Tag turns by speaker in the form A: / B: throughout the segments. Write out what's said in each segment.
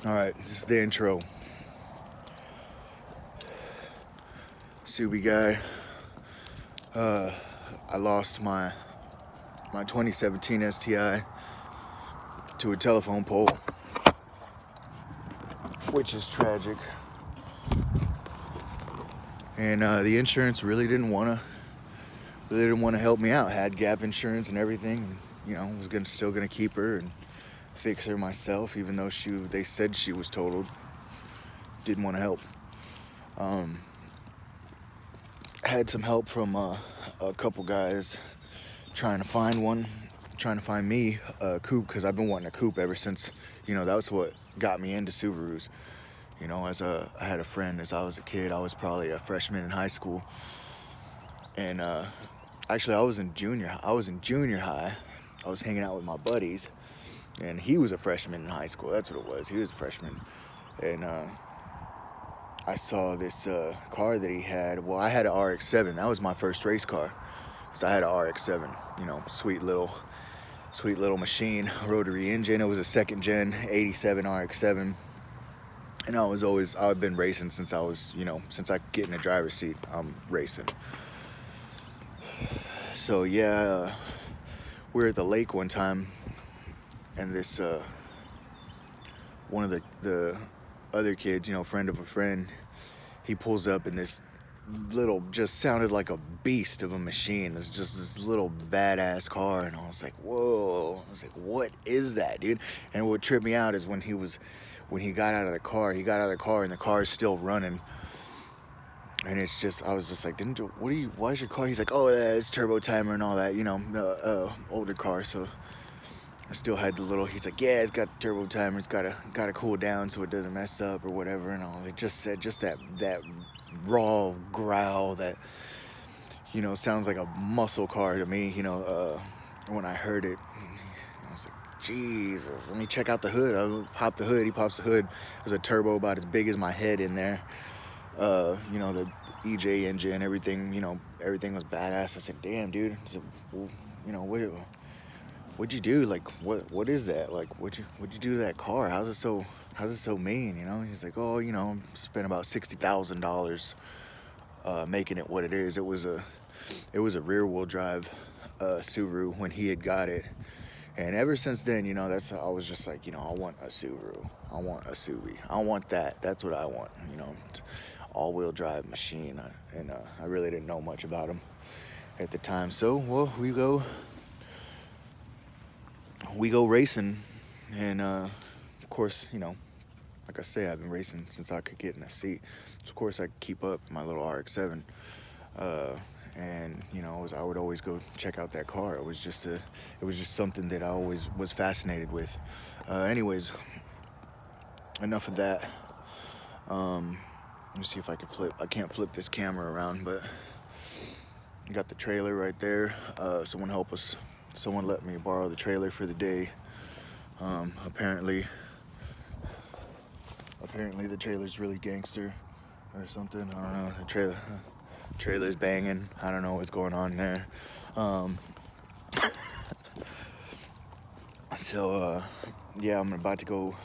A: Alright, this is the intro. Subi guy. I lost my 2017 STI to a telephone pole, which is tragic. And the insurance really didn't want to help me out. Had gap insurance and everything. And, was still gonna keep her and fix her myself, even though they said she was totaled. Didn't want to help. Had some help from a couple guys trying to find me a coupe, because I've been wanting a coupe ever since. That's what got me into Subarus. I had a friend as I was a kid. I was probably a freshman in high school, and actually I was in junior high. I was hanging out with my buddies, and he was a freshman in high school. That's what it was. He was a freshman, and I saw this car that he had. Well, I had an RX-7. That was my first race car. So I had an RX-7. Sweet little machine, rotary engine. It was a second gen '87 RX-7. And I've been racing since since I could get in the driver's seat. I'm racing. So yeah, we were at the lake one time, and this one of the other kids, friend of a friend, he pulls up in this little, just sounded like a beast of a machine. It's just this little badass car, and I was like, whoa. I was like, what is that, dude? And what tripped me out is when he got out of the car, and the car is still running. And I was just like, why is your car? He's like, oh, yeah, it's turbo timer and all that, older car. So I still had he's like, yeah, it's got the turbo timer. It's got to cool down so it doesn't mess up or whatever. And all. It just said that raw growl that, sounds like a muscle car to me, when I heard it. I was like, Jesus, let me check out the hood. I pop the hood. He pops the hood. There's a turbo about as big as my head in there. The EJ engine, everything, everything was badass. I said, damn, dude. I said, well, what'd you do? Like, what is that? Like, what'd you do to that car? How's it so mean? He's like, oh, spent about $60,000 making it what it is. It was a rear wheel drive Subaru when he had got it. And ever since then, I was just like, I want a Subaru. I want a Subi. I want that. That's what I want, all-wheel drive machine. And I really didn't know much about them at the time. So, well, we go racing. And, of course, like I say, I've been racing since I could get in a seat. So, of course, I could keep up my little RX-7. And I would always go check out that car. It was just something that I always was fascinated with. Anyways, enough of that. Let me see if I can flip. I can't flip this camera around, but I got the trailer right there. Someone help us. Someone let me borrow the trailer for the day. Apparently the trailer's really gangster or something. I don't know. The trailer's banging. I don't know what's going on there. So yeah, I'm about to go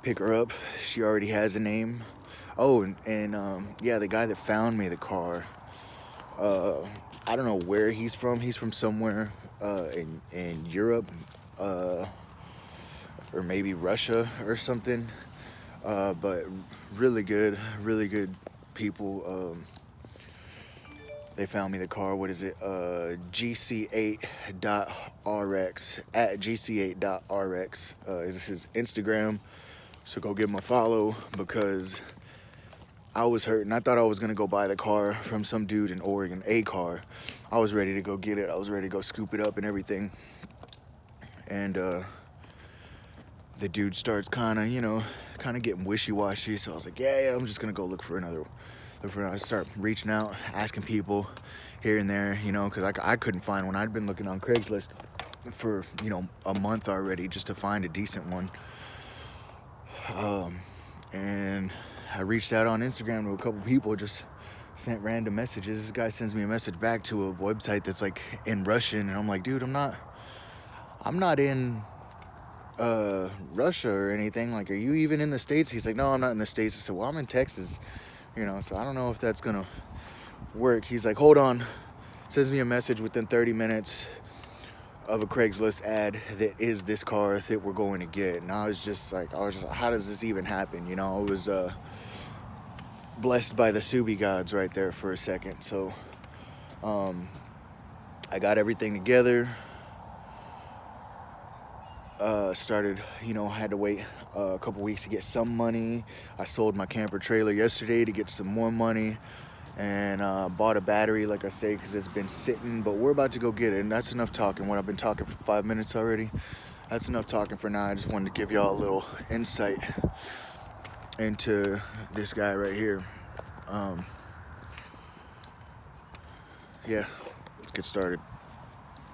A: pick her up. She already has a name. Oh, and yeah, the guy that found me the car, I don't know where he's from. He's from somewhere in Europe, or maybe Russia or something. But really good people. They found me the car. What is it? GC8.RX at GC8.RX is his Instagram. So go give him a follow, because I was hurting. I thought I was gonna go buy the car from some dude in Oregon, a car. I was ready to go get it. I was ready to go scoop it up and everything. And the dude starts kind of getting wishy-washy. So I was like, yeah, I'm just gonna go look for another. I start reaching out, asking people here and there, because I couldn't find one. I'd been looking on Craigslist for, a month already just to find a decent one. And I reached out on Instagram to a couple people, just sent random messages. This guy sends me a message back to a website that's like in Russian, and I'm like, dude, I'm not in Russia or anything. Like, are you even in the States? He's like, no, I'm not in the States. I said, well, I'm in Texas, you know, so I don't know if that's gonna work. He's like, hold on. Sends me a message within 30 minutes of a Craigslist ad that is this car that we're going to get. And I was just like, how does this even happen? You know, I was blessed by the Subi gods right there for a second. So I got everything together. Started, you know, had to wait a couple weeks to get some money. I sold my camper trailer yesterday to get some more money, and bought a battery, like I say, because it's been sitting. But we're about to go get it, and that's enough talking. When I've been talking for 5 minutes already, that's enough talking for now. I just wanted to give y'all a little insight into this guy right here. Yeah, let's get started.